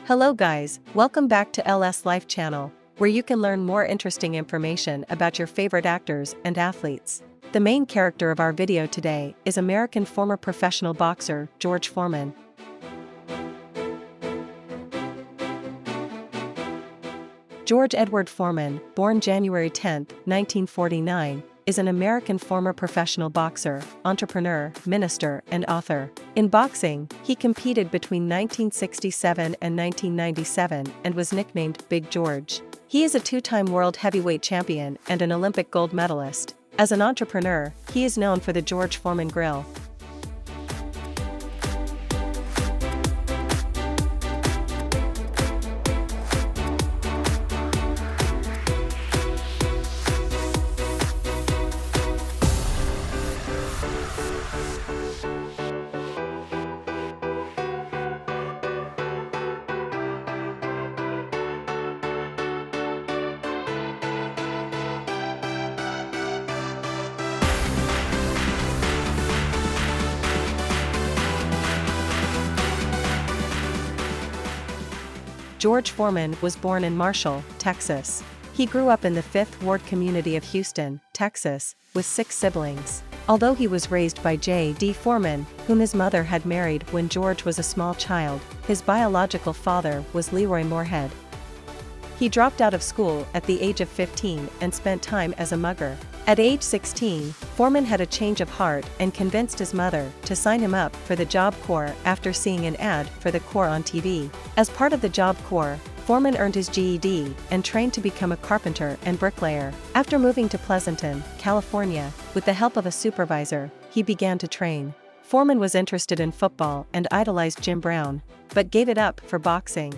Hello guys, welcome back to LS Life channel, where you can learn more interesting information about your favorite actors and athletes. The main character of our video today is American former professional boxer George Foreman. George Edward Foreman, born January 10, 1949, is an American former professional boxer, entrepreneur, minister, and author. In boxing, he competed between 1967 and 1997 and was nicknamed Big George. He is a two-time world heavyweight champion and an Olympic gold medalist. As an entrepreneur, he is known for the George Foreman Grill. George Foreman was born in Marshall, Texas. He grew up in the 5th Ward community of Houston, Texas, with 6 siblings. Although he was raised by J.D. Foreman, whom his mother had married when George was a small child, his biological father was Leroy Moorhead. He dropped out of school at the age of 15 and spent time as a mugger. At age 16, Foreman had a change of heart and convinced his mother to sign him up for the Job Corps after seeing an ad for the Corps on TV. As part of the Job Corps, Foreman earned his GED and trained to become a carpenter and bricklayer. After moving to Pleasanton, California, with the help of a supervisor, he began to train. Foreman was interested in football and idolized Jim Brown, but gave it up for boxing.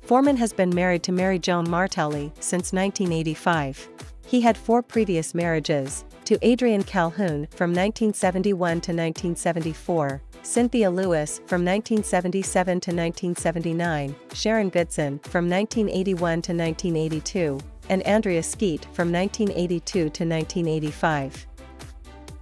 Foreman has been married to Mary Joan Martelli since 1985. He had 4 previous marriages, to Adrienne Calhoun from 1971 to 1974, Cynthia Lewis from 1977 to 1979, Sharon Goodson from 1981 to 1982, and Andrea Skeet from 1982 to 1985.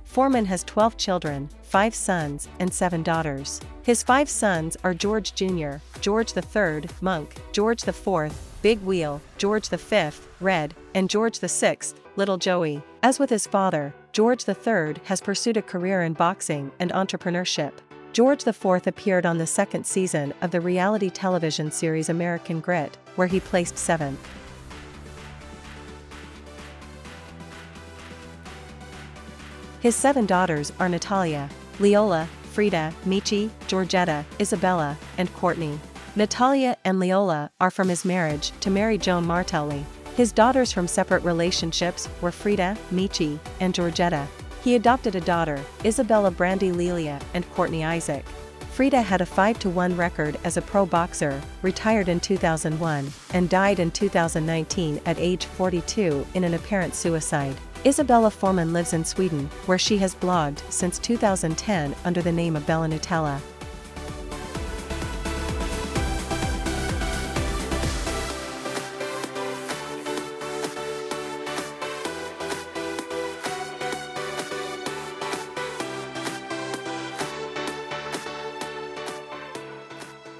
Foreman has 12 children, 5 sons and 7 daughters. His 5 sons are George Jr., George III, Monk, George IV, Big Wheel, George V, Red, and George VI, Little Joey. As with his father, George III has pursued a career in boxing and entrepreneurship. George IV appeared on the 2nd season of the reality television series American Grit, where he placed 7th. His 7 daughters are Natalia, Leola, Frida, Michi, Georgetta, Isabella, and Courtney. Natalia and Leola are from his marriage to Mary Joan Martelli. His daughters from separate relationships were Frida, Michi, and Georgetta. He adopted a daughter, Isabella Brandy Lelia and Courtney Isaac. Frida had a 5-1 record as a pro boxer, retired in 2001, and died in 2019 at age 42 in an apparent suicide. Isabella Foreman lives in Sweden, where she has blogged since 2010 under the name of Bella Nutella.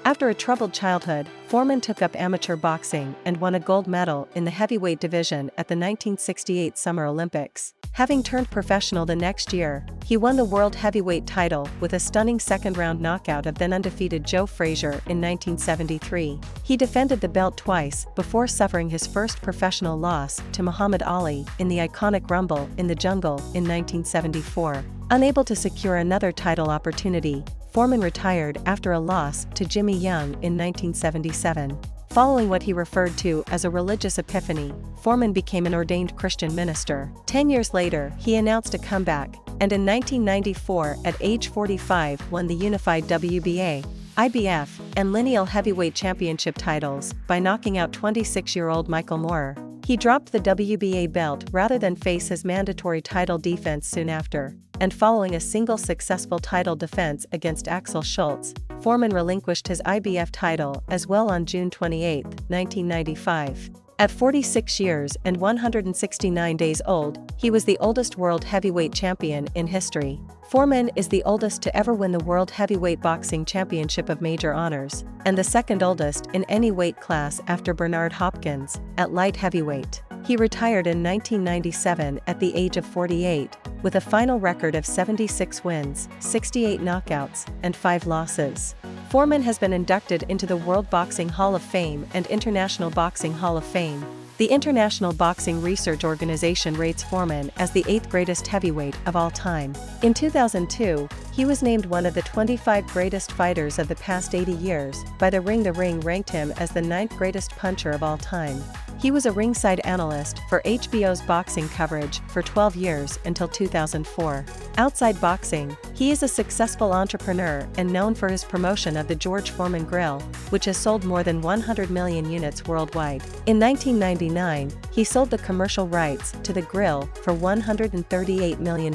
After a troubled childhood, Foreman took up amateur boxing and won a gold medal in the heavyweight division at the 1968 Summer Olympics. Having turned professional the next year, he won the world heavyweight title with a stunning second-round knockout of then-undefeated Joe Frazier in 1973. He defended the belt twice before suffering his first professional loss to Muhammad Ali in the iconic Rumble in the Jungle in 1974. Unable to secure another title opportunity, Foreman retired after a loss to Jimmy Young in 1977. Following what he referred to as a religious epiphany, Foreman became an ordained Christian minister. 10 years later, he announced a comeback, and in 1994, at age 45, won the unified WBA, IBF, and Lineal Heavyweight Championship titles by knocking out 26-year-old Michael Moorer. He dropped the WBA belt rather than face his mandatory title defense soon after, and following a single successful title defense against Axel Schultz, Foreman relinquished his IBF title as well on June 28, 1995. At 46 years and 169 days old, he was the oldest world heavyweight champion in history. Foreman is the oldest to ever win the World Heavyweight Boxing Championship of major honors, and the second oldest in any weight class after Bernard Hopkins, at light heavyweight. He retired in 1997 at the age of 48, with a final record of 76 wins, 68 knockouts, and 5 losses. Foreman has been inducted into the World Boxing Hall of Fame and International Boxing Hall of Fame. The International Boxing Research Organization rates Foreman as the 8th greatest heavyweight of all time. In 2002, he was named one of the 25 greatest fighters of the past 80 years by The Ring ranked him as the 9th greatest puncher of all time. He was a ringside analyst for HBO's boxing coverage for 12 years until 2004. Outside boxing, he is a successful entrepreneur and known for his promotion of the George Foreman Grill, which has sold more than 100 million units worldwide. In 1999, he sold the commercial rights to the grill for $138 million.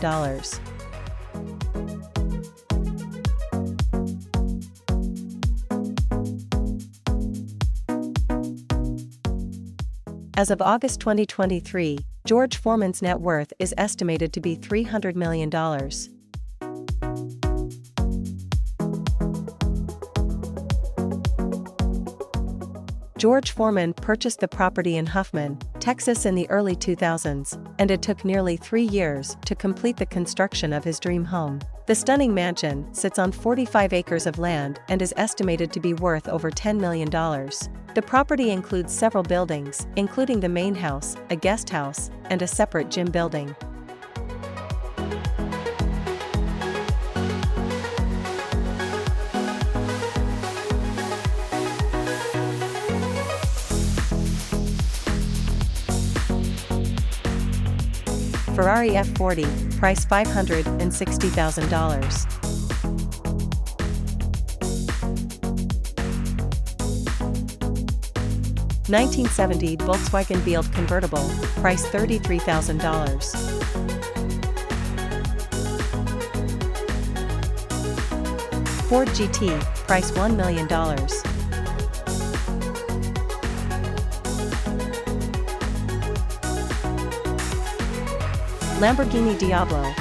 As of August 2023, George Foreman's net worth is estimated to be $300 million. George Foreman purchased the property in Huffman, Texas in the early 2000s, and it took nearly 3 years to complete the construction of his dream home. The stunning mansion sits on 45 acres of land and is estimated to be worth over $10 million. The property includes several buildings, including the main house, a guest house, and a separate gym building. Ferrari F40, price $560,000. (1970) Volkswagen Beetle convertible, price $33,000. Ford GT, price $1 million. Lamborghini Diablo,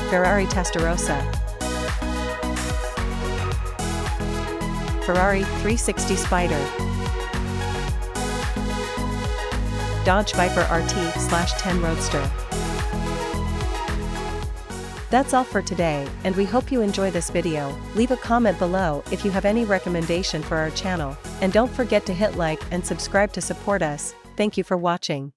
Ferrari Testarossa, Ferrari 360 Spider, Dodge Viper RT/10 Roadster. That's all for today, and we hope you enjoy this video. Leave a comment below if you have any recommendation for our channel, and don't forget to hit like and subscribe to support us. Thank you for watching.